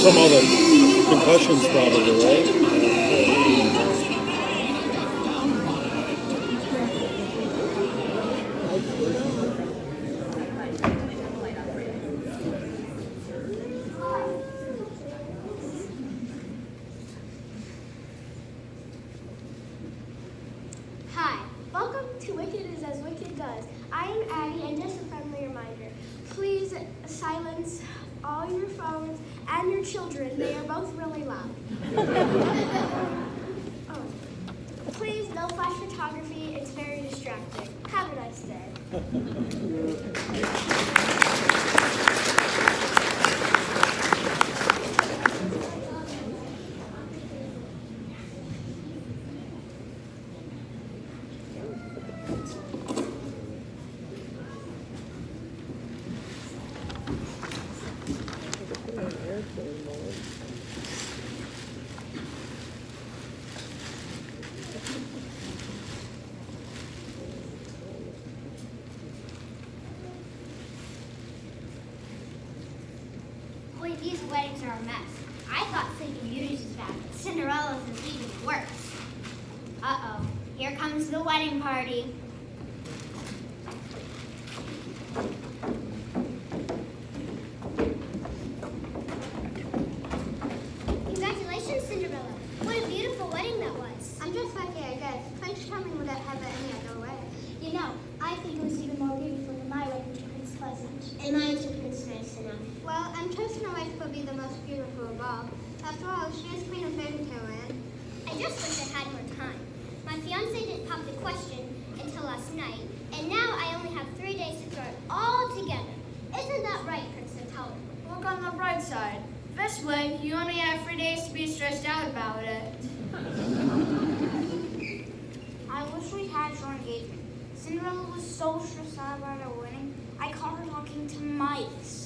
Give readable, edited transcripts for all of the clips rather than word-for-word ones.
Some other concussions probably, right? Hi, welcome to Wicked is as Wicked Does. I am Addie, and just a friendly reminder, please silence all your phones and your children. They are both really loud. Oh. Please, no flash photography. It's very distracting. Have a nice day. Boy, these weddings are a mess. I thought Sleeping Beauty's was bad, but Cinderella's is even worse. Uh-oh, here comes the wedding party. Congratulations, Cinderella. What a beautiful wedding that was. I'm just lucky, I guess. Prince Charming would have had it any other way. You know, I think it was even more beautiful than my wedding to Prince Pleasant. And mine to Prince Nice enough. Well, I'm trusting my wife will be the most beautiful of all. After all, she is queen of fairy tale land. I just wish I had more time. My fiance didn't pop the question until last night, and now I only have 3 days to throw it all together. Isn't that right, Prince Nutella? Look on the bright side. This way, you only have 3 days to be stressed out about it. I wish we had your engagement. Cinderella was so stressed out about our wedding, I caught her talking to mice.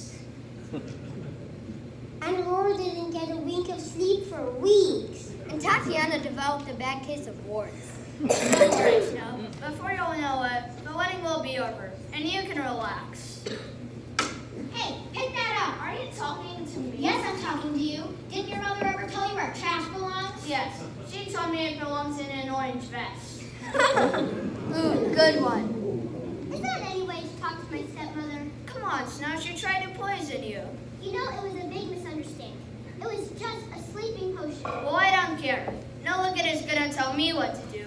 And Aurora didn't get a wink of sleep for weeks. And Tatiana developed a bad case of warts. Don't worry, Snow. Before you'll know it, the wedding will be over, and you can relax. Hey, pick that up. Are you talking to me? Yes, I'm talking to you. Didn't your mother ever tell you where trash belongs? Yes. She told me it belongs in an orange vest. Ooh, good one. Is that any way to talk to my stepmother? Come on, Snow. She tried to poison you. You know, it was a big misunderstanding. It was just a sleeping potion. Well, I don't care. No Wicked is gonna tell me what to do.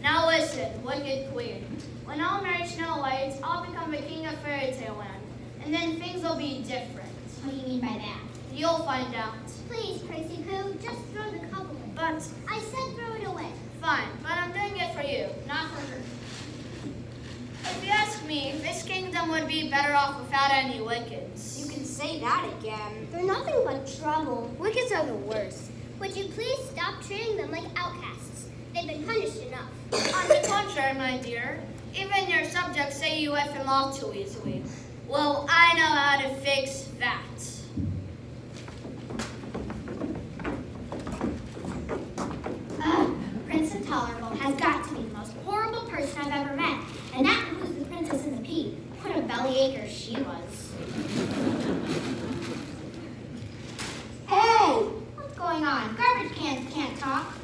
Now listen, Wicked Queen. When I'll marry Snow White, I'll become the king of fairy tale land. And then things will be different. What do you mean by that? You'll find out. Please, Princy Pooh, just throw the cup away. But, I said throw it away. fine. But I'm doing it for you, not for her. If you ask me, this kingdom would be better off without any Wickeds. You can say that again. They're nothing but trouble. Wickeds are the worst. Would you please stop treating them like outcasts? They've been punished enough. On the contrary, my dear, even your subjects say you let them off too easily. Well, I know how to fix that. Prince Intolerable has got to be the most horrible person I've ever met. And that includes the princess and the pea. What a bellyacher she was. Hey! What's going on? Garbage cans can't talk.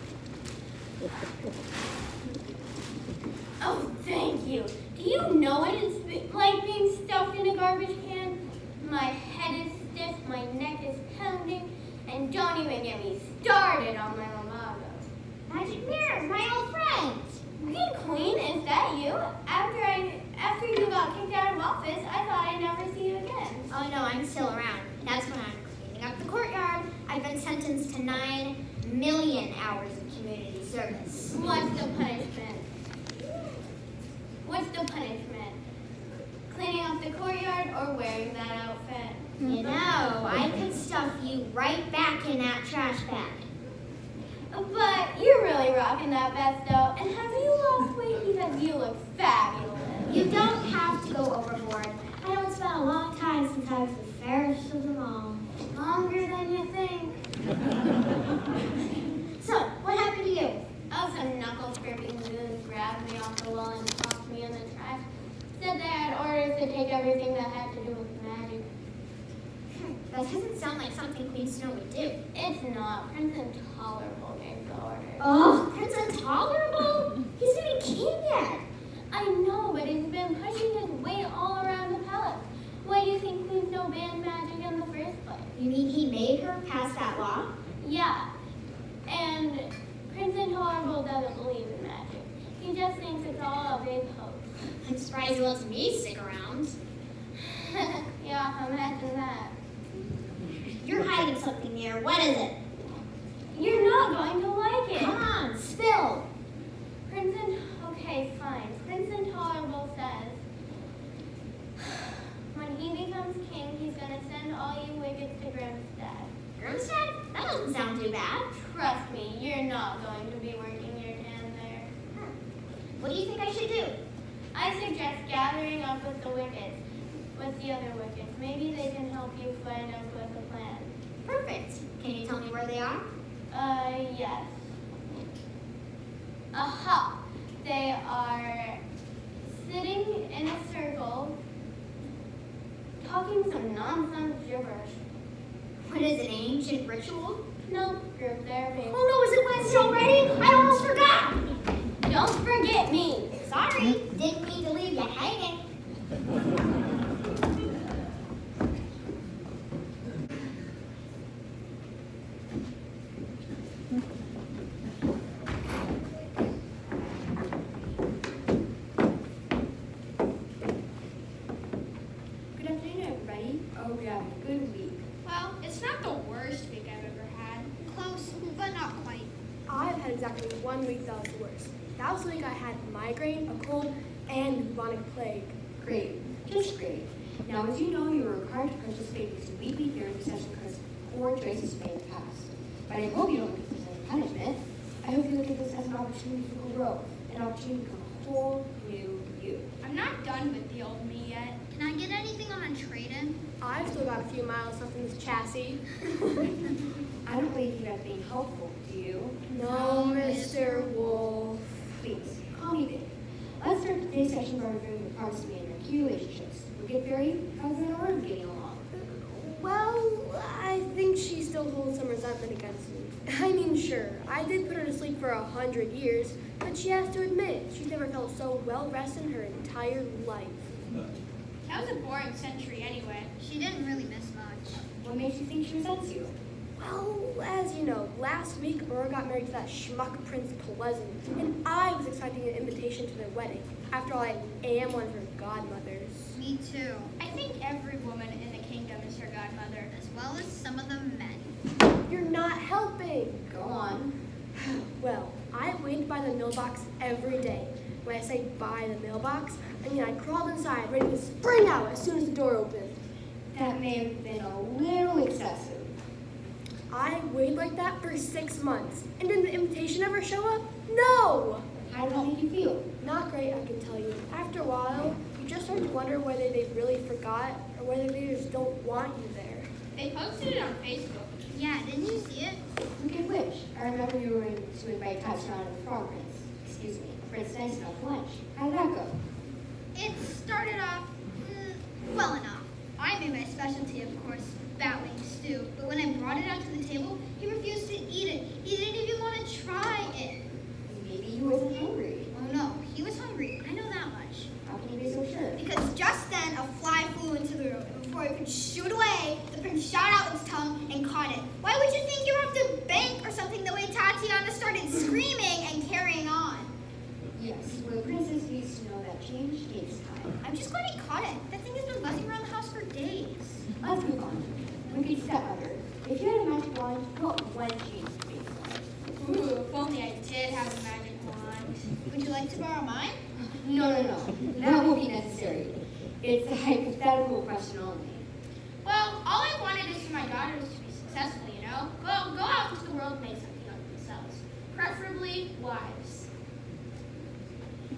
Oh, thank you. Do you know what it's like being stuffed in a garbage can? My head is stiff, my neck is pounding, and don't even get me started on my Lamago. Magic mirrors, my old friends. Wicked Queen, is that you? After you got kicked out of office, I thought I'd never see you again. Oh no, I'm still around. That's when I'm cleaning up the courtyard. I've been sentenced to 9 million hours of community service. What's the punishment? What's the punishment? Cleaning up the courtyard or wearing that outfit? You know, I could stuff you right back in that trash bag. But you're really rocking that vest though. And have you lost weight? Because you look fabulous. You don't have to go overboard. I know it's been a long time since I was the fairest of them all. Longer than you think. So, what happened to you? Oh, some knuckle-scraping goon grabbed me off the wall and tossed me in the trash. Said they had orders to take everything that had to do with magic. That doesn't sound like something think Queen Snow would do. It's not. Prince Intolerable gave the order. Oh, Prince Intolerable? He's not even king yet. I know, but he's been pushing his weight all around the palace. Why do you think Queen Snow banned magic in the first place? You mean he made her pass that law? Yeah. And Prince Intolerable doesn't believe in magic. He just thinks it's all a big hoax. I'm surprised he lets me stick around. Yeah, imagine that. You're hiding something here. What is it? You're not going to like it. Come on, spill. Okay, fine. Prince Intolerable says, when he becomes king, he's going to send all you wickets to Grimstad. Grimstad? That doesn't sound too bad. Trust me, you're not going to be working your tan there. What do you think I should do? I suggest gathering up with the wickets, with the other wickets. Maybe they can help you find out what the plan. Perfect. Can you tell me where they are? Yes. Aha! They are sitting in a circle, talking some nonsense gibberish. What is it, an ancient ritual? No, group therapy. Oh no, is it Wednesday already? I almost forgot. Don't forget me. Sorry, didn't mean to leave you hanging. Good afternoon, everybody. Oh, we have a good week. Well, it's not the worst week I've ever had. Close, but not quite. I've had exactly 1 week that was the worst. That was the week I had migraine, a cold, and bubonic plague. Great, just great. Now, as you know, you are required to participate in this weekly therapy session because poor choices made the past. But I hope you don't look at this as a punishment. I hope you look at this as an opportunity for growth, an opportunity to become a whole new you. I'm not done with the old me yet. Can I get anything on a trade-in? I've still got a few miles left in this chassis. I don't believe you as being helpful, do you? No, Mr. Wolf. Please, call me Dave. Let's start today's session by reviewing the parts of your key relationships. We'll get very husband and wife getting along. Well, I think she still holds some resentment against me. I mean, sure, I did put her to sleep for 100 years, but she has to admit she's never felt so well rested in her entire life. That was a boring century anyway. She didn't really miss much. What makes you think she resents you? Well, as you know, last week Aurora got married to that schmuck Prince Pleasant, and I was expecting an invitation to their wedding. After all, I am one of her godmothers. Me too. I think every woman in the kingdom is her godmother. As well as some of the men. You're not helping. Go on. Well, I went by the mailbox every day. When I say by the mailbox, I mean I crawled inside, ready to spring out as soon as the door opened. That may have been a little excessive. I waited like that for 6 months. And did the invitation ever show up? No! How did that make you feel? Not great, I can tell you. After a while, you just start to wonder whether they really forgot or whether they just don't want you there. They posted it on Facebook. Yeah, didn't you see it? Look at which. I remember you were in to invite Tatiana and the Frog Prince. Excuse me, Prince Nice Enough for lunch. How did that go? It started off well enough. I made my specialty, of course, bat wing stew. But when I brought it out to the table, he refused to eat it. He didn't even want to try it. Maybe he wasn't hungry. Oh no, he was hungry. I know that much. How can you be so sure? Because just then a fly flew into the room, and before he could shoot away, the prince shot out his tongue and caught it. Why would you think you were up to bank or something the way Tatiana started screaming and carrying on? Yes, well, the princess needs to know that change takes time. I'm just glad he caught it. That thing has been buzzing around the house for days. Let's move on. Wicked stepmother. If you had a magic wand, what one change would be? Ooh, if only I did have a magic wand. Would you like to borrow mine? No. That won't be necessary. It's a hypothetical question only. Well, all I wanted is for my daughters to be successful, you know? Go out into the world and make something of themselves. Preferably wives.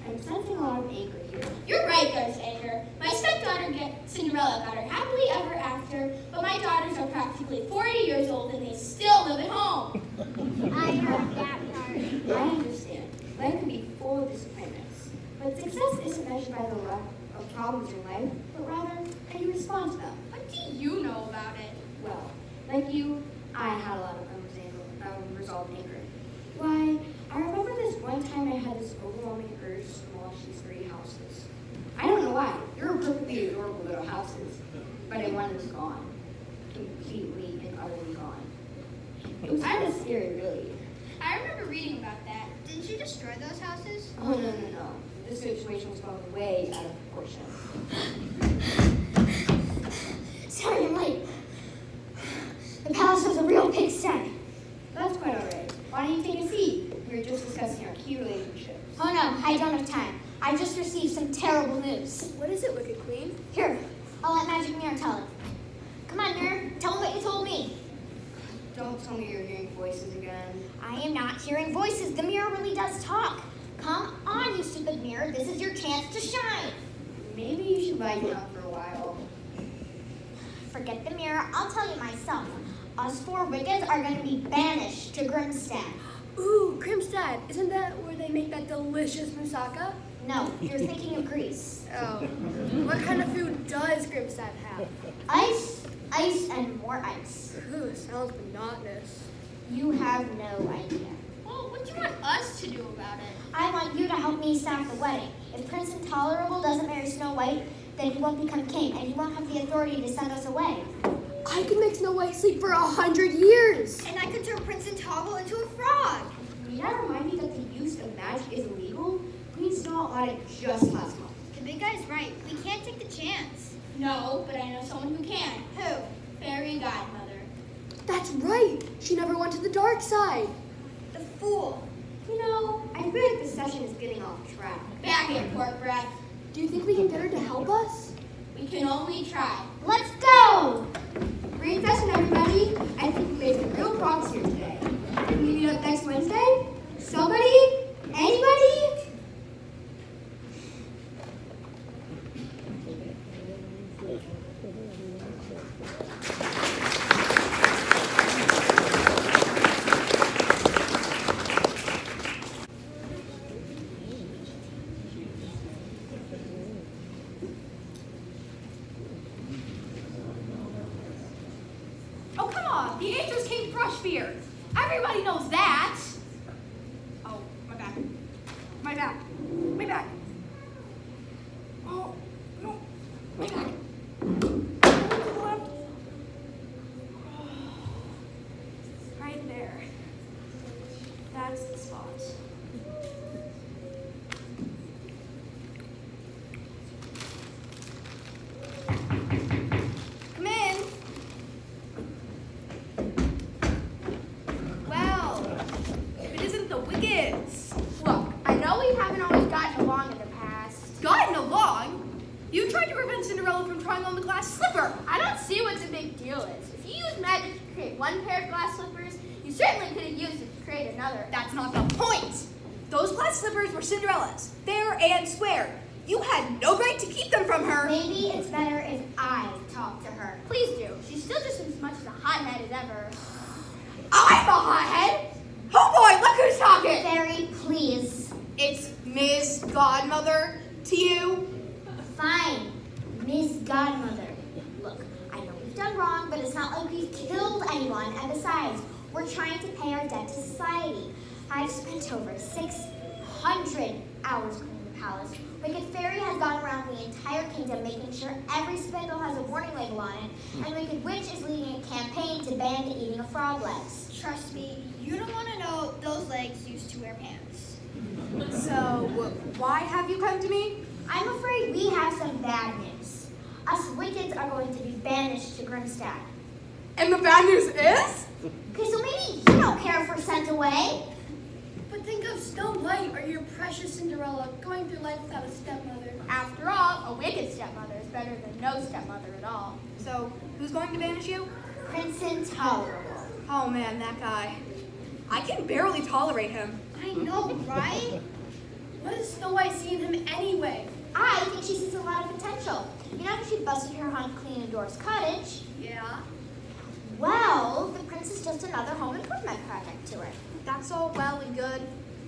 I'm sensing a lot of anger here. You're right, there's anger. My stepdaughter, Cinderella, got her happily ever after, but my daughters are practically 40 years old and they still live at home. I heard that part. I understand. Life can be full of disappointments. But success isn't measured by the lack of problems in life, but rather how you respond to them. What do you know about it? Well, Like you, I had a lot of unresolved anger. Why, I remember this one time I had this overwhelming urge to demolish these 3 houses. I don't know why. They were perfectly adorable little houses, but I wanted them gone. Completely and utterly gone. It was kind of scary, really. I remember reading about that. Didn't you destroy those houses? Oh, no. This situation was going way out of proportion. Sorry, I'm late. The palace was a real pigsty. That's quite all right. Why don't you take a seat? We were just discussing our key relationships. Oh no, I don't have time. I've just received some terrible news. What is it, Wicked Queen? Here, I'll let Magic Mirror tell it. Come on, Mirror, tell him what you told me. Don't tell me you're hearing voices again. I am not hearing voices. The mirror really does talk. Come on, you stupid mirror. This is your chance to shine. Maybe you should lie down for a while. Forget the mirror. I'll tell you myself. Us 4 wickeds are going to be banished to Grimstad. Ooh, Grimstad. Isn't that where they make that delicious moussaka? No, you're thinking of Greece. Oh. What kind of food does Grimstad have? Ice, ice, and more ice. Ooh, sounds monotonous. You have no idea. Well, what do you want us to do about it? I want you to help me stop the wedding. If Prince Intolerable doesn't marry Snow White, then he won't become king, and he won't have the authority to send us away. I could make Snow White sleep for 100 years. And I could turn Prince Intolerable into a frog. May I remind you that the use of magic is illegal? Queen Snow outlawed it just last month. The big guy's right. We can't take the chance. No, but I know someone who can. Who? Fairy Godmother. That's right. She never went to the dark side. The fool. You know, I feel like this session is getting off track. Back here, pork breath. Do you think we can get her to help us? We can only try. Let's go! Great session, everybody. I think we made some real progress here today. Can we meet up next Wednesday? Somebody? Anybody? Oh, come on. The answer is King Crushbeard. Everybody knows that. Oh, my back. My back. My back. Oh, no. My back. Right there. That's the spot. Come in. Well, if it isn't the Wickeds. Look, I know we haven't always gotten along in the past. Gotten along? You tried to prevent Cinderella from trying on the glass slipper. I don't see what the big deal is. If you use magic to create one pair of glass slippers, you certainly could have used it to create another. That's not the point. Those glass slippers were Cinderella's, fair and square. You had no right to keep them from her. Maybe it's better if I talk to her. Please do. She's still just as much of a hothead as ever. I'm a hothead. Oh boy, look who's talking. Fairy, please. It's Ms. Godmother to you. Fine, Miss Godmother. Look, I know we've done wrong, but it's not like we've killed anyone. And besides, we're trying to pay our debt to society. I've spent over 600 hours cleaning the palace. Wicked Fairy has gone around the entire kingdom making sure every spindle has a warning label on it. And Wicked Witch is leading a campaign to ban the eating of frog legs. Trust me, you don't want to know those legs used to wear pants. So, why have you come to me? I'm afraid we have some bad news. Us Wickeds are going to be banished to Grimstad. And the bad news is? Okay, so maybe you don't care if we're sent away. But think of Snow White or your precious Cinderella going through life without a stepmother. After all, a wicked stepmother is better than no stepmother at all. So, who's going to banish you? Prince Intolerable. Oh man, that guy. I can barely tolerate him. I know, right? What does Snow White see in him anyway? I think she sees a lot of potential. You know how she busted her hunt clean in Dora's cottage? Yeah. Well, the prince is just another home improvement project to her. That's all well and good.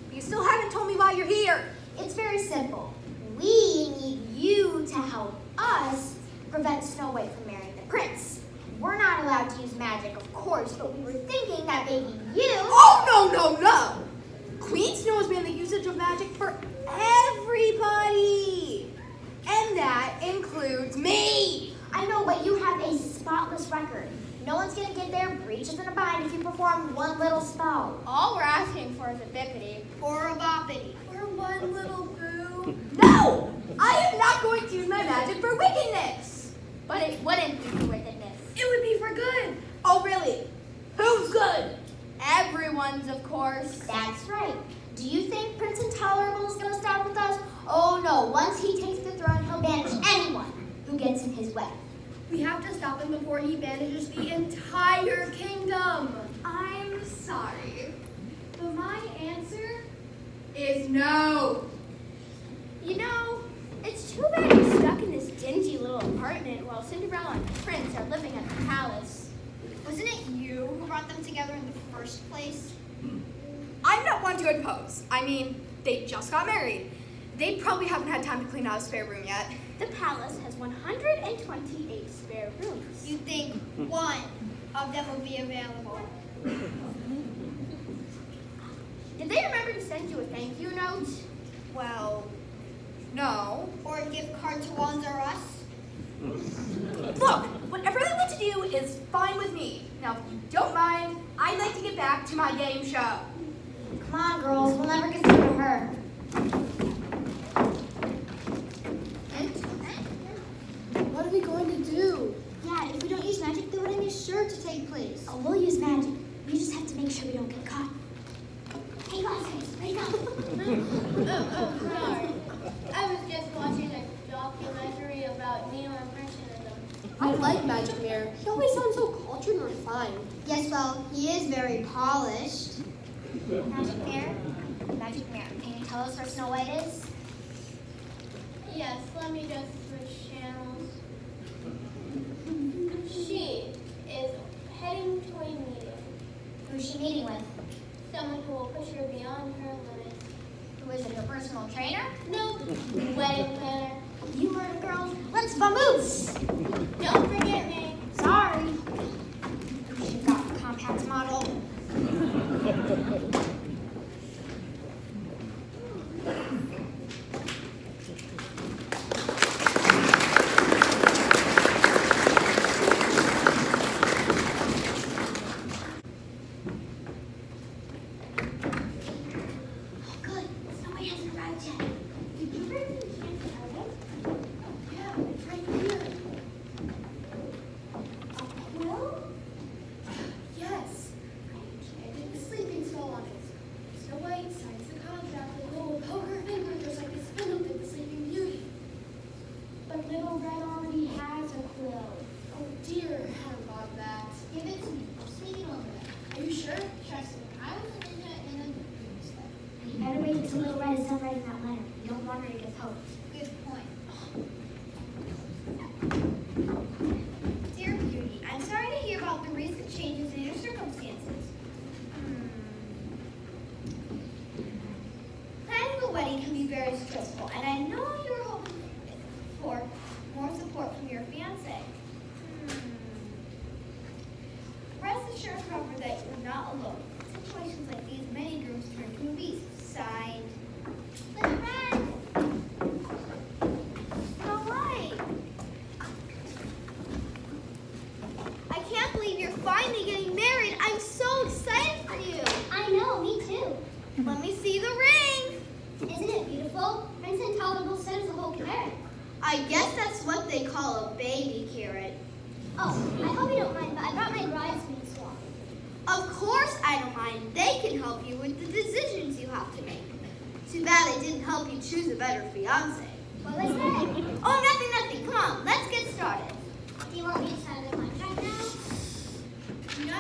But you still haven't told me why you're here. It's very simple. We need you to help us prevent Snow White from marrying the prince. We're not allowed to use magic, of course, but we were thinking that maybe you... Oh, no. Queen Snow has banned the usage of magic for everybody. And that includes me. I know, but you have a spotless record. No one's gonna get their breeches in a bind if you perform one little spell. All we're asking for is a bippity. Or a boppity. Or one little boo. No! I am not going to use my magic for wickedness. But it wouldn't be for wickedness. It would be for good. Oh, really? Who's good? Everyone's, of course. That's right. Do you think Prince Intolerable is gonna stop with us? Oh no, once he takes the throne, he'll banish anyone who gets in his way. We have to stop him before he banishes the entire kingdom. I'm sorry, but my answer is no. You know, it's too bad he's stuck in this dingy little apartment while Cinderella and Prince are living at the palace. Wasn't it you who brought them together in the first place? I'm not one to impose. I mean, they just got married. They probably haven't had time to clean out a spare room yet. The palace has 128 spare rooms. You think one of them will be available? Did they remember to send you a thank you note? Well, no. Or a gift card to Wands R Us? Look, whatever they want to do is fine with me. Now, if you don't mind, I'd like to get back to my game show. Come on, girls, we'll never get through to her. What are we going to do? Yeah, if we don't use magic, the wedding is sure to take place. Oh, we'll use magic. We just have to make sure we don't get caught. Hey, guys, wake up. Oh, sorry. I was just watching a documentary about neo-impressionism. I like Magic Mirror. He always sounds so cultured and refined. Yes, well, he is very polished. Magic mirror? Magic mirror. Can you tell us where Snow White is? Yes, let me just switch channels. She is heading to a meeting. Who's she meeting with? Someone who will push her beyond her limits. Who is it, her personal trainer? No, wedding planner. You heard it, girls. Let's vamoose! Don't forget me. Sorry. You've got the compact model. Good. Snow White hasn't arrived yet. Did you bring the enchanted idol? Yeah, it's right here. A quill? Yes. I enchanted the sleeping spell on it. Snow White signs the contract and Little will poke her finger just like the spindle did the Sleeping Beauty. But Little Red already has a quill. Oh dear, I hadn't thought of that. Give it to me. I'm sleeping over it. Are you sure? Trust me. I was in it and then stuff. You better wait until Little Red is done writing that letter. You don't want her to get poked. Good point. Dear Beauty, I'm sorry to hear about the recent changes in your circumstances. Planning a wedding can be very stressful, and I know you're hoping for more support from your fiancé. Rest assured, however, that you're not alone. Situations like these, many grooms turn to a beast. Signed, Little Red. Snow White. I can't believe you're finally getting married. I'm so excited for you. I know, me too. Let me see the ring. Isn't it beautiful? Prince Intolerable says the whole carrot. I guess that's what they call a baby carrot. Oh, I hope you don't mind, but I brought my bridesmaid swap. Of course I don't mind. They can help you with the decisions you have to make. Too bad they didn't help you choose a better fiance. What was that? Oh, nothing. Come on, let's get started. Do you want me to sign the contract now? No,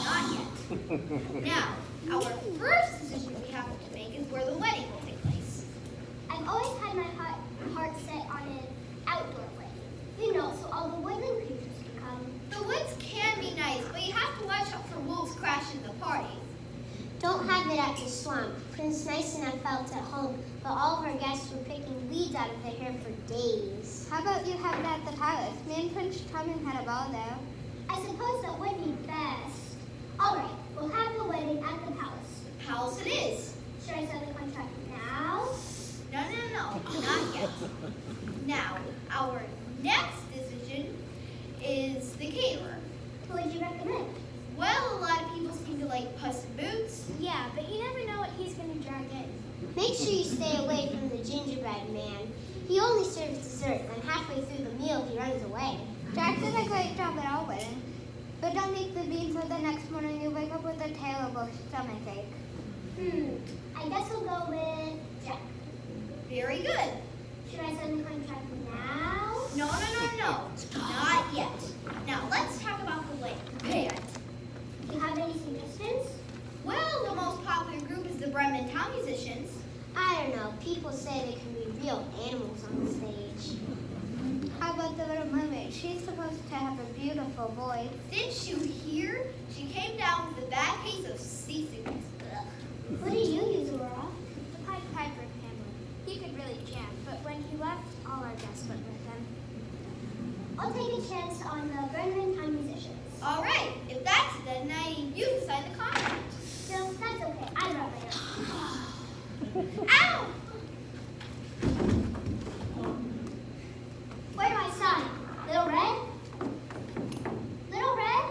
not yet. Now, our first decision we have to make is where the wedding will take place. I've always had my heart set on an outdoor wedding. You know, so all the woodland creatures can come. The woods can be nice, but you have to watch out for wolves crashing the party. Don't have it at the swamp. Prince Nice and I felt at home, but all of our guests were picking weeds out of their hair for days. How about you have it at the palace? Me and Prince Charming had a ball there. I suppose that would be best. All right, we'll have the wedding at the palace. Palace it is. Should I sign the contract now? No, not yet. Now, our next decision is the caterer. Who would you recommend? Well, a lot of people seem to like Puss in Boots. Yeah, but you never know what he's going to drag in. Make sure you stay away from the gingerbread man. He only serves dessert, and halfway through the meal, he runs away. Jack did a great job at our wedding. But don't make the beans so the next morning you wake up with a terrible stomachache. I guess we'll go with Jack. Very good. Should I sign the contract now? No. Not yet. Now, let's talk about the band. Do you have any suggestions? Well, the most popular group is the Bremen Town Musicians. I don't know. People say they can be real animals on the stage. How about the Little Mermaid? She's supposed to have a beautiful voice. Didn't you hear? She came down with a bad case of seasickness. Ugh. What do you use, Laura? The Pied Piper family. He could really jam, but when he left, all our guests went with him. I'll take a chance on the Bremen Town Musicians. All right, if that's it, then I need you to sign the contract. No, that's okay. I brought my own. Ow! Where do I sign? Little Red? Little Red?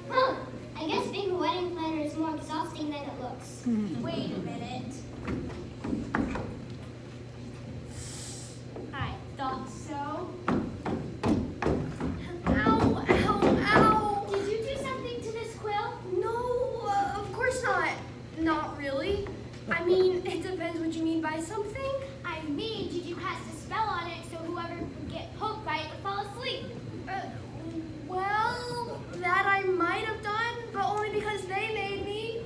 Huh. I guess being a wedding planner is more exhausting than it looks. Wait a minute. I thought so. Ow! Did you do something to this quill? No, of course not. Not really. I mean, it depends what you mean by something. I mean, did you cast a spell on it so whoever would get poked by it would fall asleep? Well, that I might have done, but only because they made me.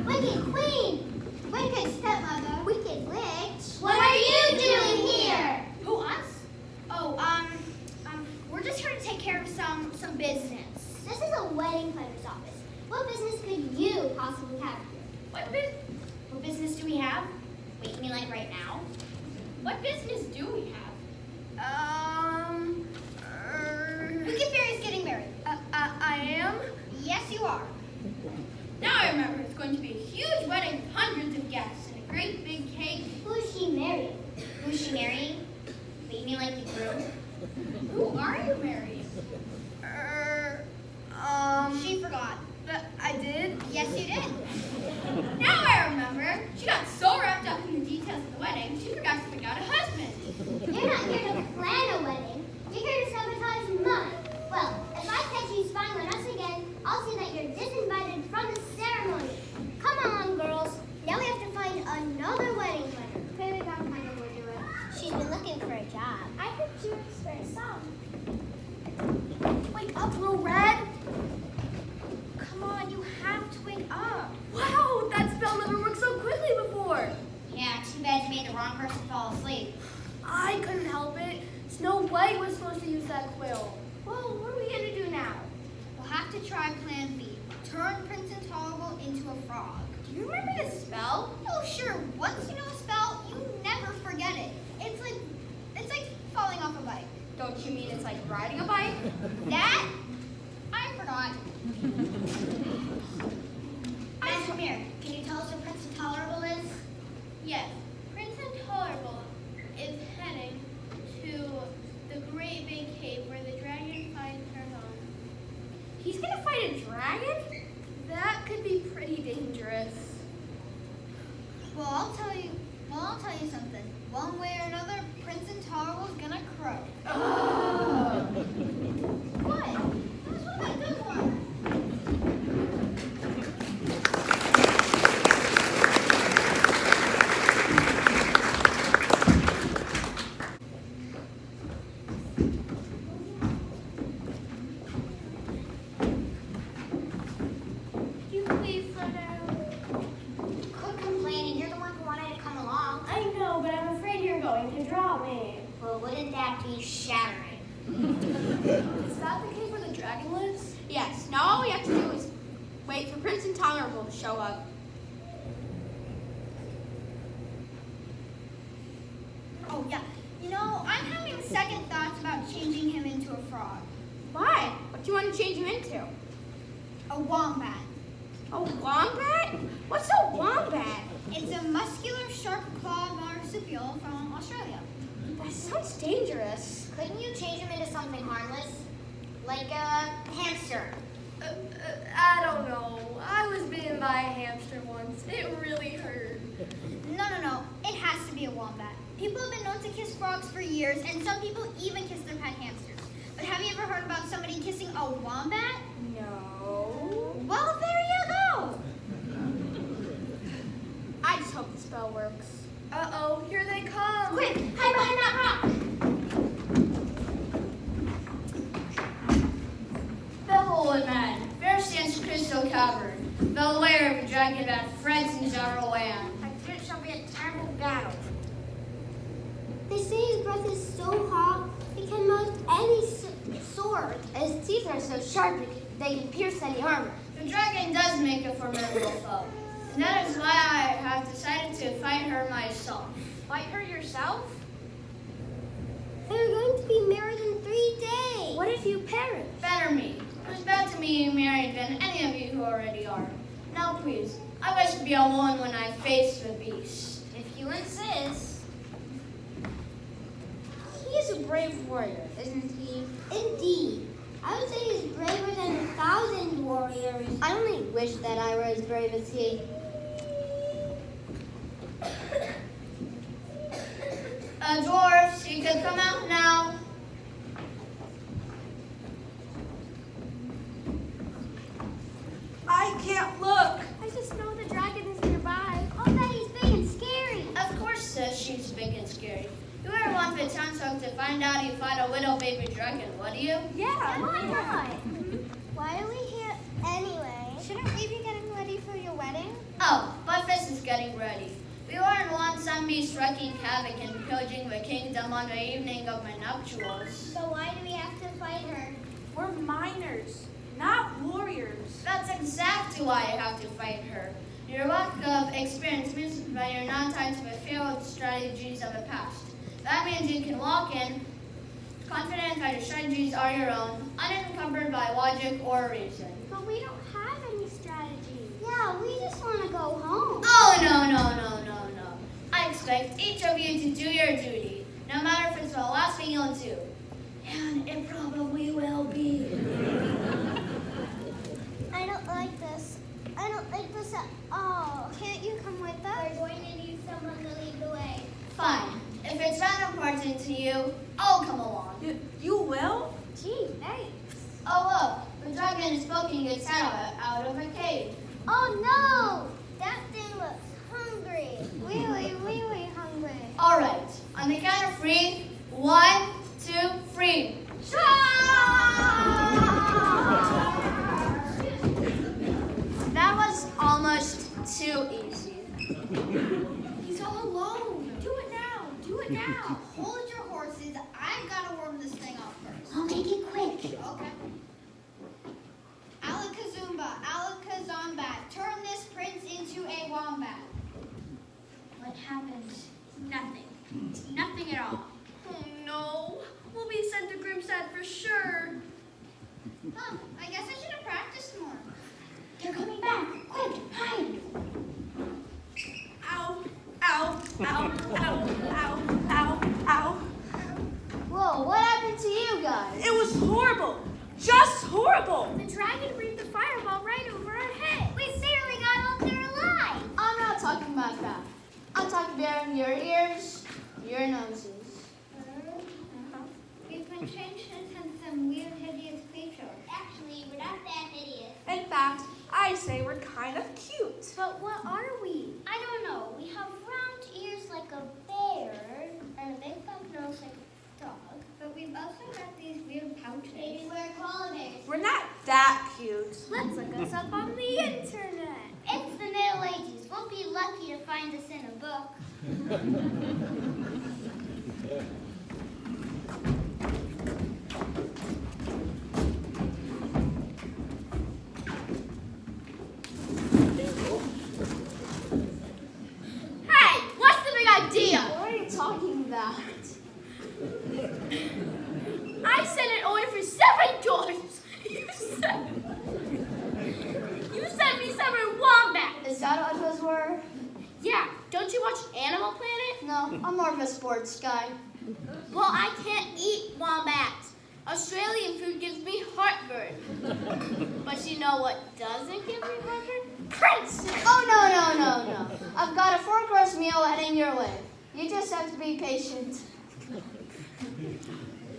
Wicked Queen! Wicked stepmother. Wicked Witch! What are you doing here? Who, us? Oh, we're just here to take care of some business. This is a wedding planner's office. What business could you possibly have here? What business do we have? Wait, you mean like right now? What business do we have? Wicked Fairy's getting married. I am? Yes, you are. Now I remember, it's going to be a huge wedding with hundreds of guests and a great big cake. Who is she marrying? Who's she marrying? Wait, you mean like the groom? Who are you marrying? She forgot. I did? Yes, you did. Now I remember. She got so wrapped up in the details of the wedding, she forgot to pick out a husband. You're not here to plan a wedding. You're here to sabotage mine. Well, if I catch you spying on us again, I'll see that you're disinvited from the ceremony. Come on, girls. Now we have to find another wedding planner. Fairy godmother will do it. She's been looking for a job. I heard she works for a song. Wake up, Little Red. Come on, you have to wake up. Wow, that spell never worked so quickly before. Yeah, too bad you made the wrong person fall asleep. I couldn't help it. Snow White was supposed to use that quill. Well, what are we going to do now? We'll have to try plan B. Turn Prince Intolerable into a frog. Do you remember the spell? Oh, sure. Once you know a spell, you never forget it. It's like falling off a bike. Don't you mean it's like riding a bike? That? I forgot. Master Mirror, can you tell us what Prince Intolerable is? Yes. Prince Intolerable is heading to the great big cave where the dragon finds her home. He's gonna fight a dragon? That could be pretty dangerous. Well, I'll tell you something. One way or another, Prince Intolerable's gonna croak. What? That was one of my good ones. You please slow down. Quit complaining. You're the one who wanted to come along. I know, but I'm afraid you're going to drop me. Well, wouldn't that be shattering? Is that the cave where the dragon lives? Yes, now all we have to do is wait for Prince Intolerable to show up. Oh, yeah. You know, I'm having second thoughts about changing him into a What do you want to change him into? A wombat. A wombat? What's a wombat? It's a muscular, sharp-clawed marsupial from Australia. That sounds dangerous. Couldn't you change him into something harmless? Like a hamster? I don't know. I was bitten by a hamster once. It really hurt. No. It has to be a wombat. People have been known to kiss frogs for years, and some people even kiss their pet hamsters. But have you ever heard about somebody kissing a wombat? No. Well, there you go. I just hope the spell works. Uh-oh, here they come. Quick, hide behind that rock! Behold, man, there stands Crystal Cavern, the lair of a dragon that frightens our land. I fear it shall be a terrible battle. They say his breath is so hot it can melt any sword. His teeth are so sharp they can pierce any armor. The dragon does make a formidable foe, and that is why I have decided to fight her myself. Fight her yourself? They're going to be married in 3 days. What if you perish? Better me, who's better to be married than any of you who already are. Now please, I wish to be alone when I face the beast. If you insist. He's a brave warrior, isn't he? Indeed. I would say he's braver than 1,000 warriors. I only wish that I were as brave as he. Dwarves, you can come out now. I can't look. I just know the dragon is nearby. Oh, that he's big and scary. Of course, she's big and scary. You ever want the chance to find out you fight a little baby dragon, would you? Yeah. Why not? Why are we here anyway? Shouldn't we be getting ready for your wedding? Oh, Buffus is getting ready. We weren't want some beast wreaking havoc and pillaging the kingdom on the evening of my nuptials. So why do we have to fight her? We're miners, not warriors. That's exactly why I have to fight her. Your lack of experience means that you're not tied to the failed strategies of the past. That means you can walk in confident that your strategies are your own, unencumbered by logic or reason. But we don't have any strategy. Yeah, we just want to go home. Oh, no. I expect each of you to do your duty, no matter if it's the last thing you'll do. And it probably will be. I don't like this. I don't like this at all. Can't you come with us? We're going to need someone to lead the way. Fine. If it's that important to you, I'll come along. You will? Gee, thanks. Oh, look. The dragon is poking its head out of a cave. Oh no! That thing looks hungry. Really hungry. All right. On the count of 3, 1, 2, 3. That was almost too easy. He's all alone. Do it now. Hold your horses. I've got to warm this thing up first. I'll make it quick. Okay. Alakazombat, turn this prince into a wombat. What happens? Nothing. Nothing at all. Oh no. We'll be sent to Grimstad for sure. Huh, I guess I should have practiced more. They're coming back. Quick, hide. Ow, ow, ow, ow, ow, ow, ow. Whoa, what happened to you guys? It was horrible. Just horrible. The dragon breathed a fireball right over our head. We barely got out there alive. I'm not talking about that. I'm talking about your ears, your noses. We've been changed into some weird, hideous creature. Actually, we're not that hideous. In fact, I say we're kind of cute. But what are we? I don't know. We have round ears like a bear and a big buck nose like a dog. But we've also got these weird pouches. Maybe we're koala bears. We're not that cute. Let's look us up on the internet. It's the Middle Ages. We'll be lucky to find this in a book. Hey, what's the big idea? What are you talking about? I sent it only for $7. that what those were? Yeah, don't you watch Animal Planet? No, I'm more of a sports guy. Well, I can't eat wombats. Australian food gives me heartburn. But you know what doesn't give me heartburn? Prince! Oh, no. I've got a 4-course meal heading your way. You just have to be patient.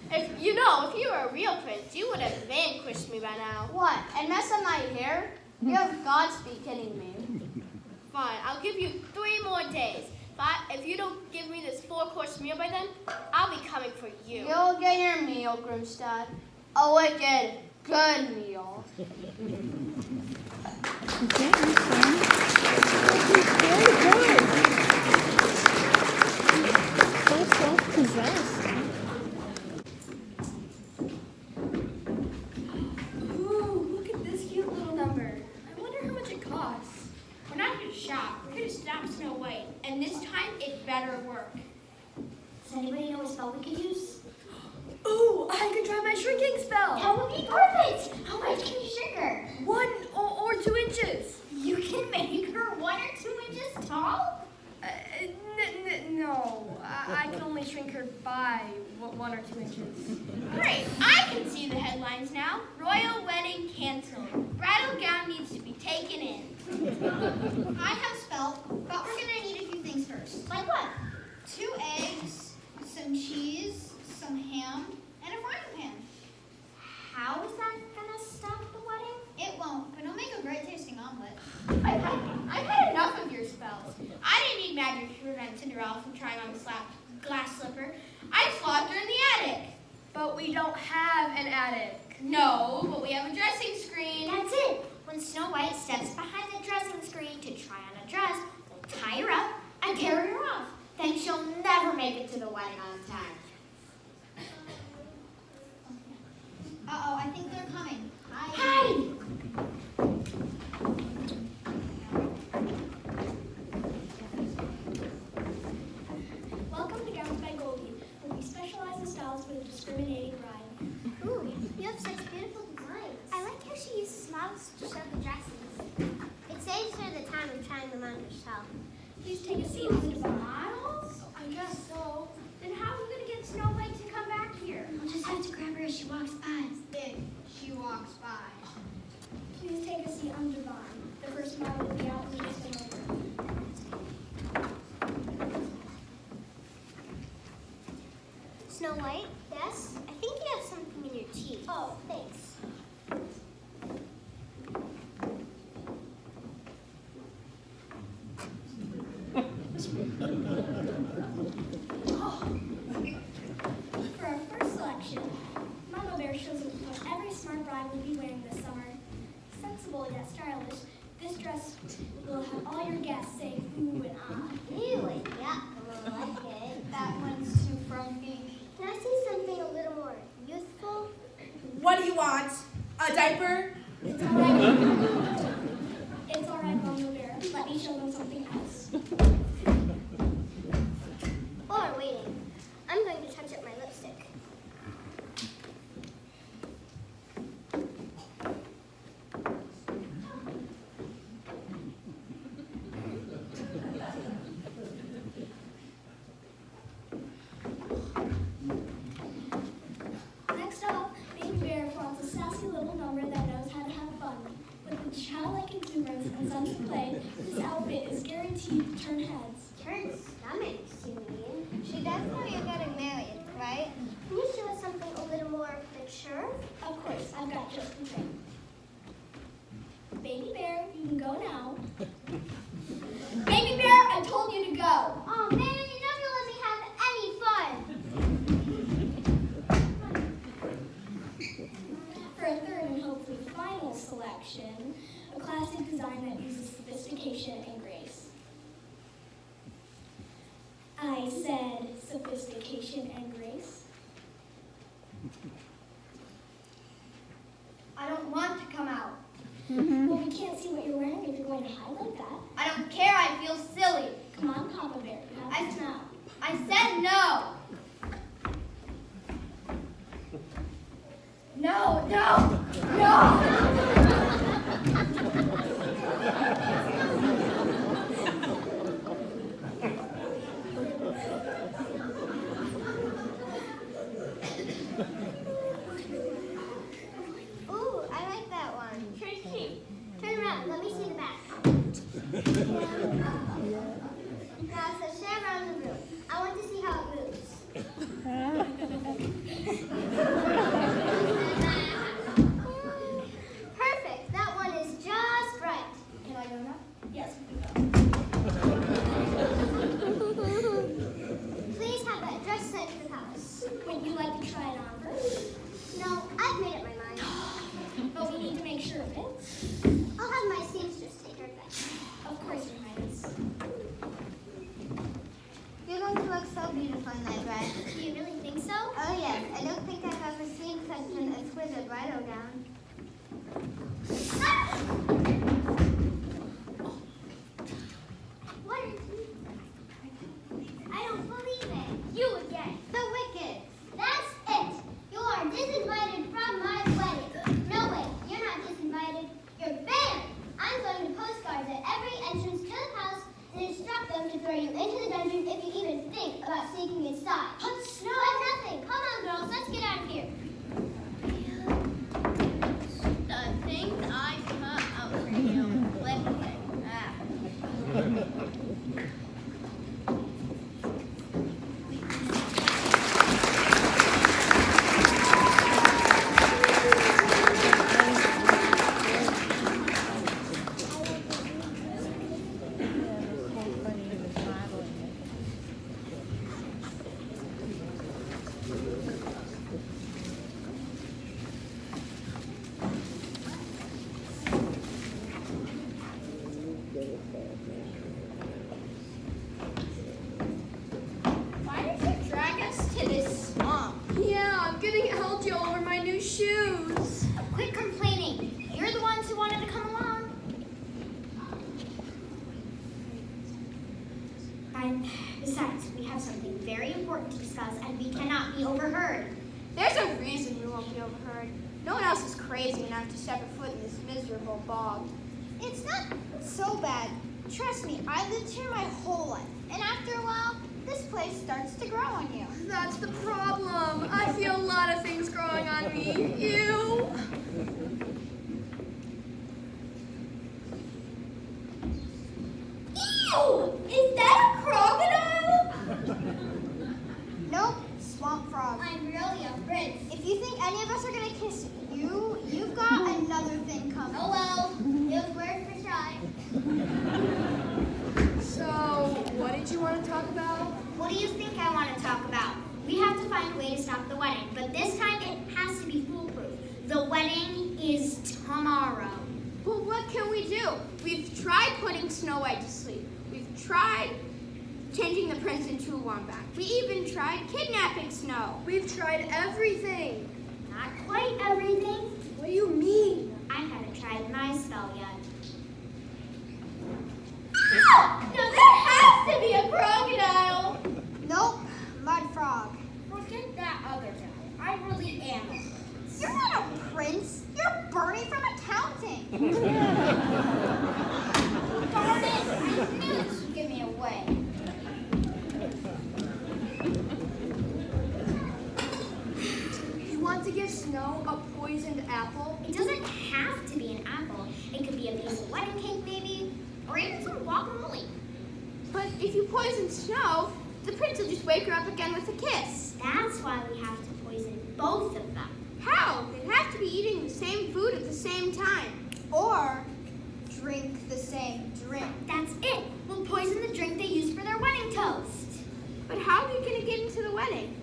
If you were a real prince, you would have vanquished me by now. What, and mess up my hair? You have got to be kidding me. Fine, I'll give you 3 more days. If you don't give me this 4-course meal by then, I'll be coming for you. You'll get your meal, Grimstad. A wicked, good meal. So self-possessed. Ooh, look at this cute little number. I wonder how much it costs. We're not going to shop. We're going to stop Snow White. And this time, it better work. Does anybody know a spell we could use? Ooh, I could try my shrinking spell. That would be perfect! How much can you shrink her? 1 or 2 inches. You can make her 1 or 2 inches tall? No, I can only shrink her by 1 or 2 inches. Great. I can see the headlines now. Royal wedding canceled. Bridal gown needs to be taken in. I have a spell, but we're going to need a few things first. Like what? 2 eggs, some cheese, some ham, and a frying pan. How is that gonna stop the wedding? It won't, but it'll make a great tasting omelet. I've had enough of your spells. I didn't need magic to prevent Cinderella from trying on the glass slipper. I just locked her in the attic. But we don't have an attic. No, but we have a dressing screen. That's it. When Snow White steps behind the dressing screen to try on a dress, we'll tie her up and carry her off. Then she'll never make it to the wedding on time. Uh-oh, I think they're coming. Hi! Welcome to Gowns by Goldie, where we specialize in styles for the discriminating bride. Ooh, you have such beautiful designs. I like how she uses models to show the dresses. It saves her the time of trying them on herself. Please take a seat on the divan. Models? I guess so. Then how are we going to get Snow White to come back here? We'll just have to grab her as she walks by. If she walks by. Please take a seat on the divan. The first model will be out in just a moment. Snow White? Yes? I think you have something in your teeth. Oh, thanks. For our first selection, Mama Bear shows us what every smart bride will be wearing this summer. Sensible yet stylish, this dress will have all your guests say ooh and ah. Ew, and yuck. I like it. That one's too frumpy. Can I see something a little more youthful? What do you want? A diaper? It's all right. It's all right, Mama Bear. Let me show them something else. While we're waiting, I'm going to touch up my lipstick. Next up, Baby Bear wants a sassy little number that knows how to have fun. With the childlike exuberance and sense of play, this outfit is guaranteed to turn heads. Turn stomachs, you mean? She does know you're getting married, right? Can you show us something a little more mature? Of course, I've got just the thing. Baby Bear, you can go now. Baby Bear, I told you to go. Oh man, you never let me have any fun. For a third and hopefully final selection, a classic design that uses sophistication and grace. I said sophistication and grace. I don't want to come out. Well, we can't see what you're wearing if you're going to hide like that. I don't care. I feel silly. Come on, Papa Bear, you have to now. I said no. No, no, no. throw you into the dungeon if you even think about sneaking inside. But Snow! But nothing. Come on, girls. Let's get out of here. The things I put out for you. Lipstick. Why did you drag us to this swamp? Yeah, I'm getting algae all over my new shoes. Quit complaining. You're the ones who wanted to come along. And besides, we have something very important to discuss, and we cannot be overheard. There's a reason we won't be overheard. No one else is crazy enough to step a foot in this miserable bog. It's not so bad. Trust me, I lived here my whole life, and after a while, this place starts to grow on you. That's the problem. I feel a lot of things growing on me. Ew. Ew! Is that a crocodile? Nope, swamp frog. I'm really a prince. If you think any of us are gonna kiss you, you've got another thing coming. Oh well. It was worth a try. So, what did you want to talk about? What do you think I want to talk about? We have to find a way to stop the wedding, but this time it has to be foolproof. The wedding is tomorrow. Well, what can we do? We've tried putting Snow White to sleep. We've tried changing the prince into a wombat. We even tried kidnapping Snow. We've tried everything. Not quite everything. What do you mean? I haven't tried my spell yet. No, there has to be a crocodile. Nope, mud frog. Forget that other guy. I really am a prince. You're not a prince. You're Bernie from accounting. Darn it! I knew this would give me away. You want to give Snow a poisoned apple? It doesn't have to be an apple. It could be a piece of wedding cake, maybe, or even some guacamole. But if you poison Snow, the prince will just wake her up again with a kiss. That's why we have to poison both of them. How? They'd have to be eating the same food at the same time. Or drink the same drink. That's it. We'll poison the drink they use for their wedding toast. But how are we going to get into the wedding?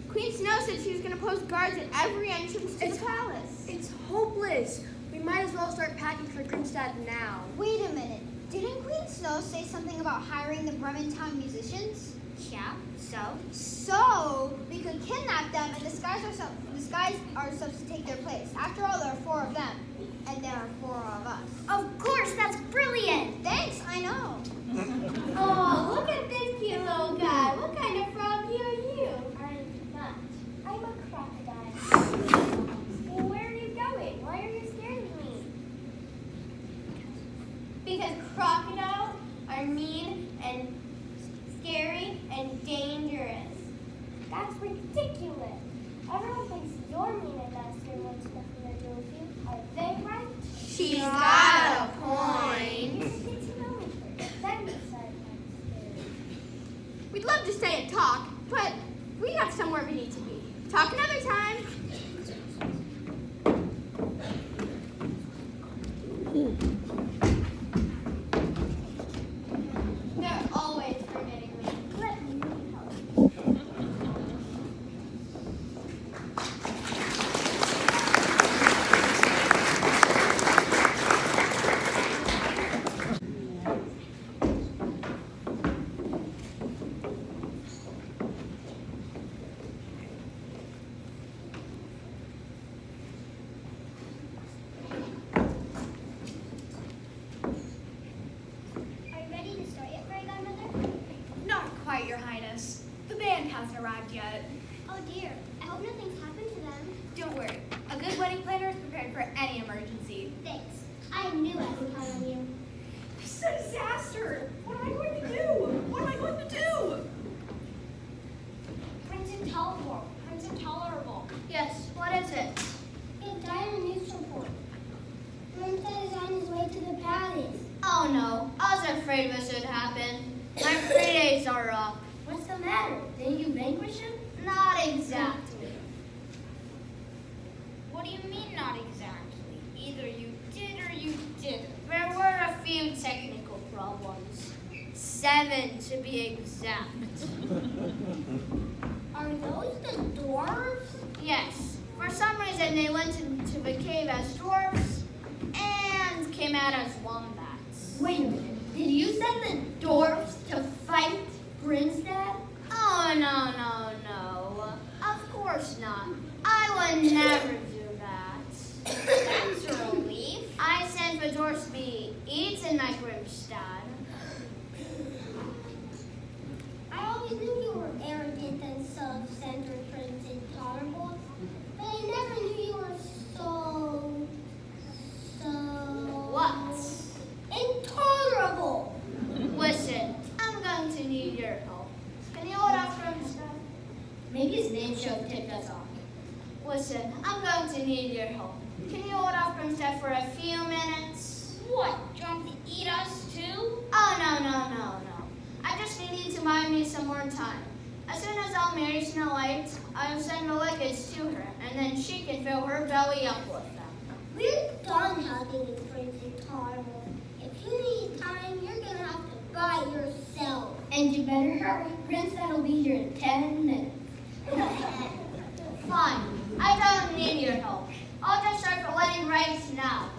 Queen Snow said she was going to post guards at every entrance to the palace. It's hopeless. We might as well start packing for Grimstad now. Wait a minute. Didn't Queen Snow say something about hiring the Bremen Town musicians? Yeah, so? So, we could kidnap them and disguise ourselves to take their place. After all, there are 4 of them, and there are 4 of us. Of course, that's brilliant! Thanks, I know. Oh, look at this cute little guy. What kind of froggy are you? I'm not. I'm a crocodile. Well, where are you going? Why are you scaring me? Because crocodiles are mean and scary and dangerous. That's ridiculous. Everyone thinks you're mean and nasty and wants nothing to do with you. Are they right? She's got a point. Just get to know me first. Then decide if I'm scary. We'd love to stay and talk, but we have somewhere we need to be. Talk another time. They're always forgetting me. Let me help. Are you ready to start yet, Fairy Godmother? Not quite, Your Highness. The band hasn't arrived yet. Oh dear. I hope nothing's happened to them. Don't worry. A good wedding planner is prepared for any emergency. Thanks. I knew I could count on you. It's a disaster. What am I going to do? What afraid this would happen. My free days are up. What's the matter? Didn't you vanquish him? Not exactly. What do you mean, not exactly? Either you did or you didn't. There were a few technical problems. 7 to be exact. Are those the dwarves? Yes. For some reason, they went into the cave as dwarves and came out as wombats. Wait a minute. Did you send the dwarves to fight Grimstad? Oh, no. Of course not. I would never do that. That's a relief. I sent the dwarves to be eaten by Grimstad. I always knew you were arrogant and self-centered, Prince Intolerable, but I never knew you were so... What? Intolerable! Listen, I'm going to need your help. Can you hold off Grimstad? Maybe his name should tip us off. Listen, I'm going to need your help. Can you hold off Grimstad for a few minutes? What? Do you want to eat us too? Oh, no. I just need you to buy me some more time. As soon as I'll marry Snow White, I'll send the liquids to her, and then she can fill her belly up with them. We're done helping you, Prince Intolerable. If you need time, you're gonna have to buy yourself. And you better hurry. Grimstad will be here in 10 minutes. Fine. I don't need your help. I'll just start the wedding right now.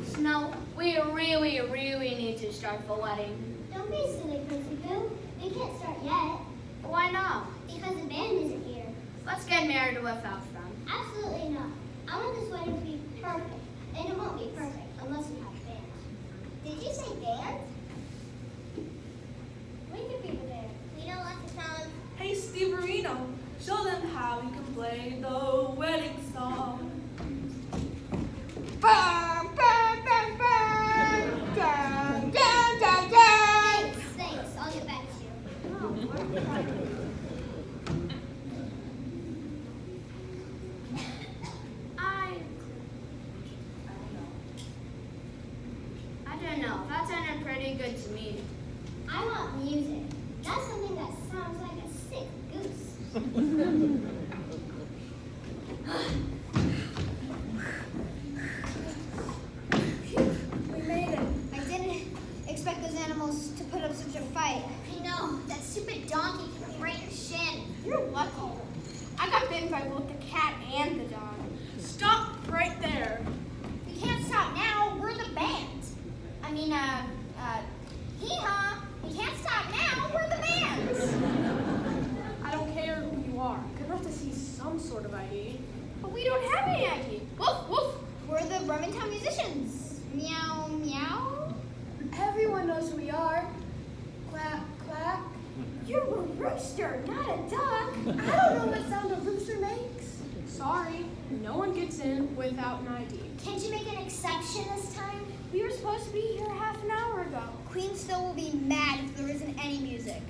Snow, we really need to start the wedding. Don't be silly, Princey Pooh. We can't start yet. Why not? Because the band isn't here. Let's get married without them. Absolutely not. I want this wedding to be perfect. And it won't be perfect unless we have a band. Did you say band? We could be the band. We know lots of songs. Hey, Steve Marino, show them how you can play the wedding song. Bam, bam, bam, bam, bam, bam, bam, bam. Thanks. I'll get back to you. I don't know. That sounded pretty good to me. I want music. That's something that sounds like a sick goose. We made it. I didn't expect those animals to put up such a fight. I know, that stupid donkey can break your shin. You're lucky. I got bitten by both the cat and the dog. Stop right there. We can't stop now. We're the band. Hee-haw, we can't stop now, we're the band. I don't care who you are. Good enough to see some sort of ID. But we don't have any ID. Woof, woof. We're the Bremerton musicians. Meow, meow. Everyone knows who we are. Quack, quack. You're a rooster, not a duck. I don't know what sound a rooster makes. Sorry, no one gets in without an ID. Can't you make an exception this time? We were supposed to be here half an hour ago. Queen still will be mad if there isn't any music.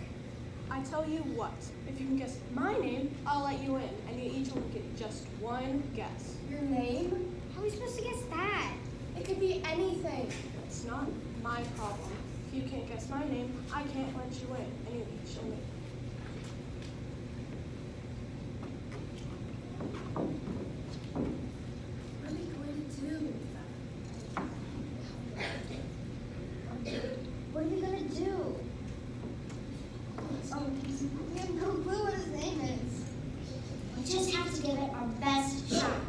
I tell you what, if you can guess my name, I'll let you in, and you each only get just one guess. Your name? How are we supposed to guess that? It could be anything. It's not my problem. If you can't guess my name, I can't let you in, and you each only. What are we going to do? What are we gonna do? We have no clue what his name is. We just have to give it our best shot.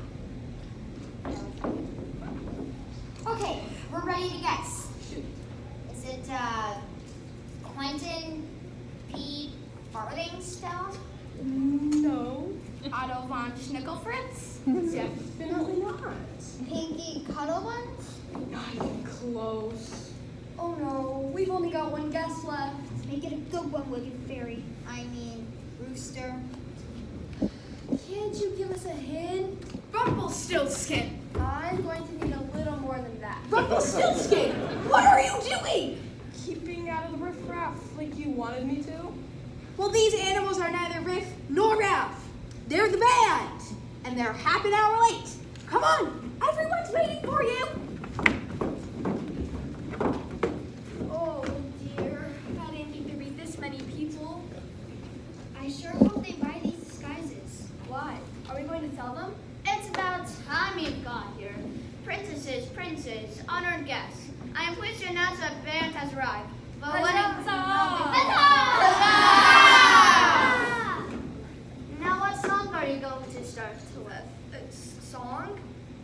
Okay, we're ready to guess. Is it, Quentin P. Farthingstone? No, Otto von Schnickelfritz? definitely not. Pinky Cuddle Buns? Not even close. Oh no, we've only got one guess left. Make it a good one, Wicked Fairy. I mean, Rooster. Can't you give us a hint? Rumpelstiltskin. I'm going to need a little more than that. Rumpelstiltskin! What are you doing? Keeping out of the riffraff like you wanted me to? Well, these animals are neither Riff nor Ralph. They're the band, and they're half an hour late. Come on, everyone's waiting for you. Oh honored guests. I am pleased to announce that band has arrived. But now, what song are you going to start with? Song?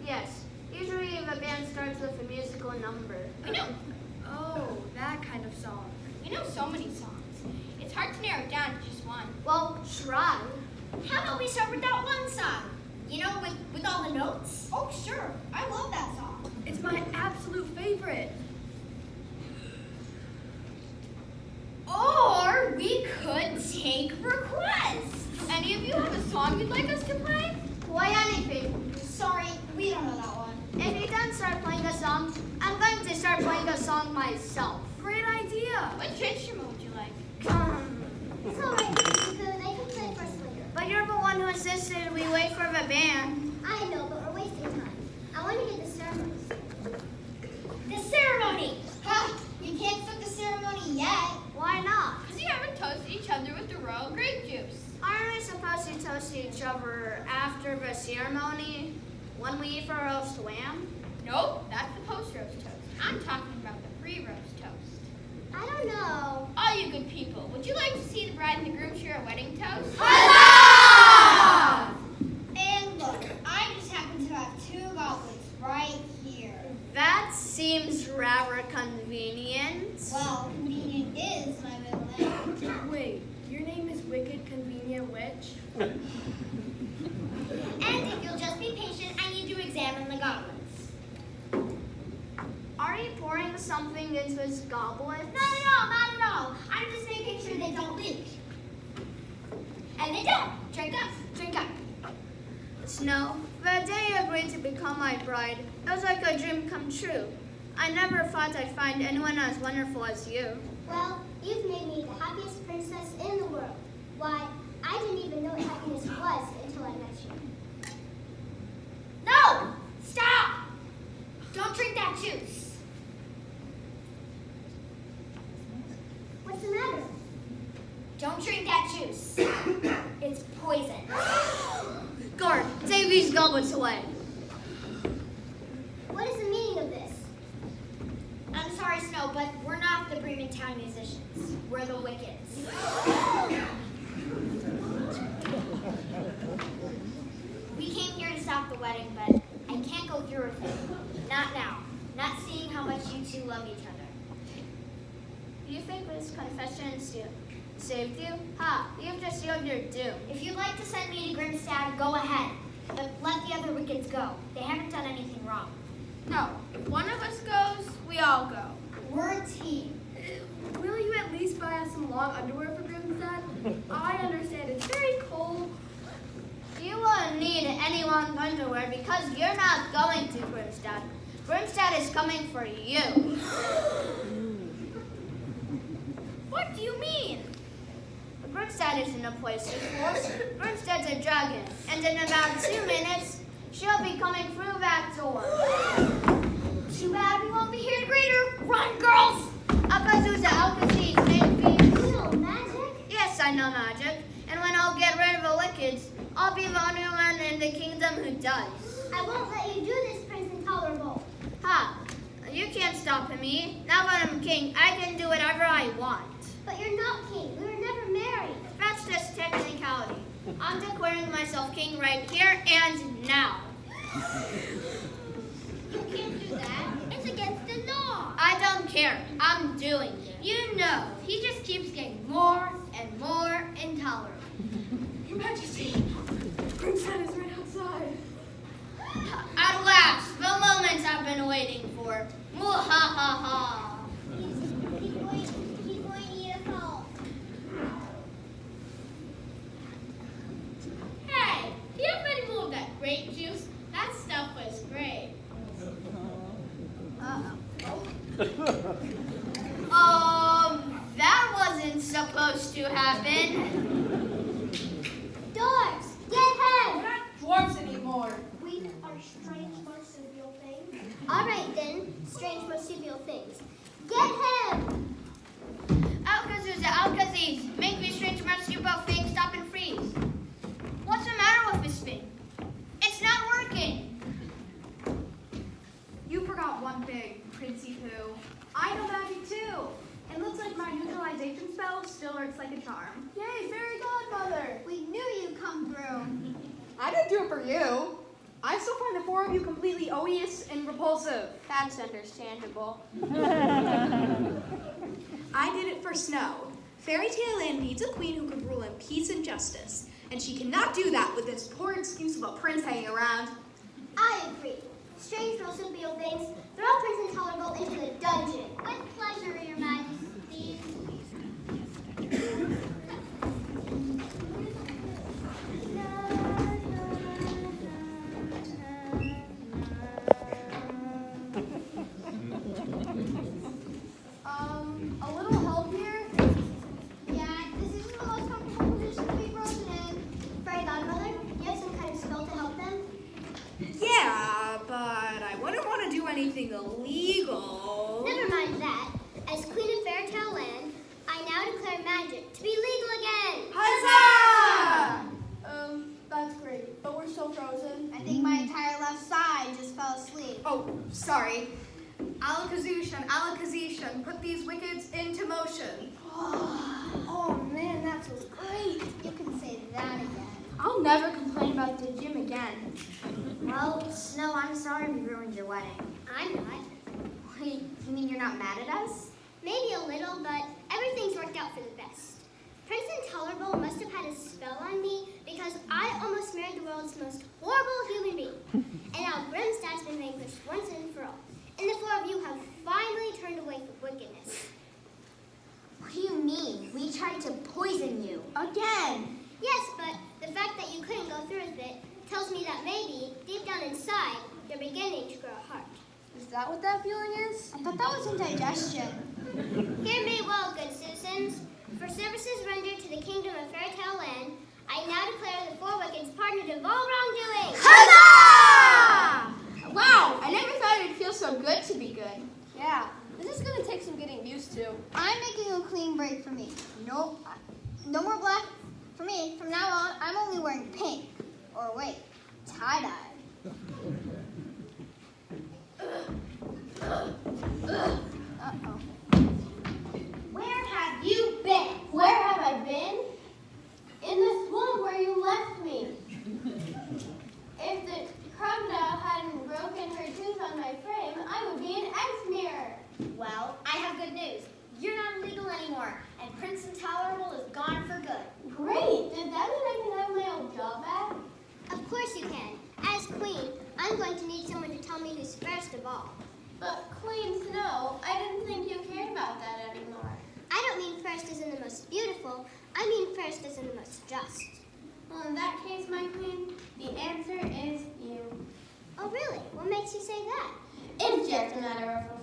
Yes. Usually the band starts with a musical number. We know. Oh, that kind of song. We know so many songs. It's hard to narrow it down to just one. Well, try. How about we start with that one song? You know, with all the notes? Oh, sure. I love that song. It's my absolute favorite. Or we could take requests. Any of you have a song you'd like us to play? Play anything. Sorry, we don't know that one. If you don't start playing a song, I'm going to start playing a song myself. Great idea. Which instrument would you like? It's all right, Mrs. Good. I can play first later. But you're the one who insisted we wait for the band. I know, but we're wasting time. I want to get the ceremony. The ceremony. Ha! You can't start the ceremony yet. Why not? Because you haven't toasted each other with the royal grape juice. Aren't we supposed to toast each other after the ceremony when we eat the roast lamb? Nope, that's the post-roast toast. I'm talking about the pre-roast toast. I don't know. All you good people, would you like to see the bride and the groom share a wedding toast? And look, I just happen to have 2 goblets right here. That seems rather convenient. Well, convenient is my middle name. Wait, your name is Wicked Convenient Witch? And if you'll just be patient, I need to examine the goblets. Are you pouring something into his goblet? Not at all, not at all. I'm just making sure they don't leak. And they don't. Drink up, drink up. Snow, the day you agreed to become my bride, it was like a dream come true. I never thought I'd find anyone as wonderful as you. Well, you've made me the happiest princess in the world. Why, I didn't even know what happiness was until I met you. No! Stop! Don't drink that juice. What's the matter? Don't drink that juice. It's poison. Guard, take these goblets away. What is the meaning of this? I'm sorry, Snow, but we're not the Bremen Town musicians. We're the Wickeds. We came here to stop the wedding, but I can't go through with it. Not now. Not seeing how much you two love each other. You think this confession saved you? Ha, you've just sealed your doom. If you'd like to send me to Grimstad, go ahead. But let the other Wickeds go. They haven't done anything wrong. No, if one of us goes, we all go. We're a team. Will you at least buy us some long underwear for Grimstad? I understand it's very cold. You won't need any long underwear because you're not going to Grimstad. Grimstad is coming for you. What do you mean? Grimstad isn't a place to force. Grimstad's a dragon, and in about 2 minutes, she'll be coming through that door. Too bad we won't be here to greet her. Run, girls! Akazusa Alkazi, maybe. You know magic? Yes, I know magic. And when I'll get rid of the Wickeds, I'll be the only one in the kingdom who does. I won't let you do this, Prince Intolerable. Ha! You can't stop me. Now that I'm king, I can do whatever I want. But you're not king. We were never married. That's just technicality. I'm declaring myself king right here and now. You can't do that. It's against the law. I don't care. I'm doing it. You know, he just keeps getting more and more intolerant. Your Majesty, Grimstad is right outside. At last, the moment I've been waiting for. Muhahaha. He's going to eat us all. Hey, do you have any more of that grape juice? That stuff was great. That wasn't supposed to happen. Dwarves, get We're him! not dwarves anymore. We are strange marsupial things. All right then, strange marsupial things. Get him! Alkazusa, Alkaziz, make me strange marsupial thing stop and freeze. What's the matter with this thing? It's not working. You forgot one thing. Princey Pooh. I know magic too. It looks like my neutralization spell still works like a charm. Yay, fairy godmother! We knew you'd come through. I didn't do it for you. I still find the four of you completely odious and repulsive. That's understandable. I did it for Snow. Fairy Tale Land needs a queen who can rule in peace and justice, and she cannot do that with this poor excuse of a prince hanging around. I agree. Strange marsupial things, throw Prince Intolerable into the dungeon. With pleasure, Your Majesty. A little help here? Yeah, this isn't the most comfortable position to be frozen in. Fairy Godmother, do you have some kind of spell to help them? Yeah, but I wouldn't want to do anything illegal. Never mind that. As Queen of Fairytale Land, I now declare magic to be legal again. Huzzah! That's great, but we're still frozen. I think my entire left side just fell asleep. Oh, sorry. Alakazishan, put these wickets into motion. Oh man, that feels great. You can say that again. I'll never complain about the gym again. Well, Snow, I'm sorry we ruined your wedding. I'm not. Wait, you mean you're not mad at us? Maybe a little, but everything's worked out for the best. Prince Intolerable must have had a spell on me because I almost married the world's most horrible human being. And now Grimstack's been vanquished once and for all. And the four of you have finally turned away from wickedness. What do you mean? We tried to poison you. Again. Yes, but the fact that you couldn't go through with it tells me that maybe, deep down inside, you're beginning to grow a heart. Is that what that feeling is? I thought that was indigestion. Hear me well, good citizens. For services rendered to the kingdom of Fairytale Land, I now declare the four wickeds partnered of all wrongdoing. Huzzah! Wow, I never thought it'd feel so good to be good. Yeah, this is gonna take some getting used to. I'm making a clean break for me. No more black for me. From now on, I'm only wearing pink. Or wait, tie-dye. Uh-oh. Where have you been? Where have I been? In the swamp where you left me. If the crocodile hadn't broken her tooth on my frame, I would be an Exmere. Well, I have good news. You're not illegal anymore, and Prince Intolerable is gone for good. Great. Does that mean I can have my old job back? Of course you can. As queen, I'm going to need someone to tell me who's first of all. But Queen Snow, I didn't think you cared about that anymore. I don't mean first as in the most beautiful, I mean first as in the most just. Well, in that case, my queen, the answer is you. Oh really? What makes you say that? It's just a matter of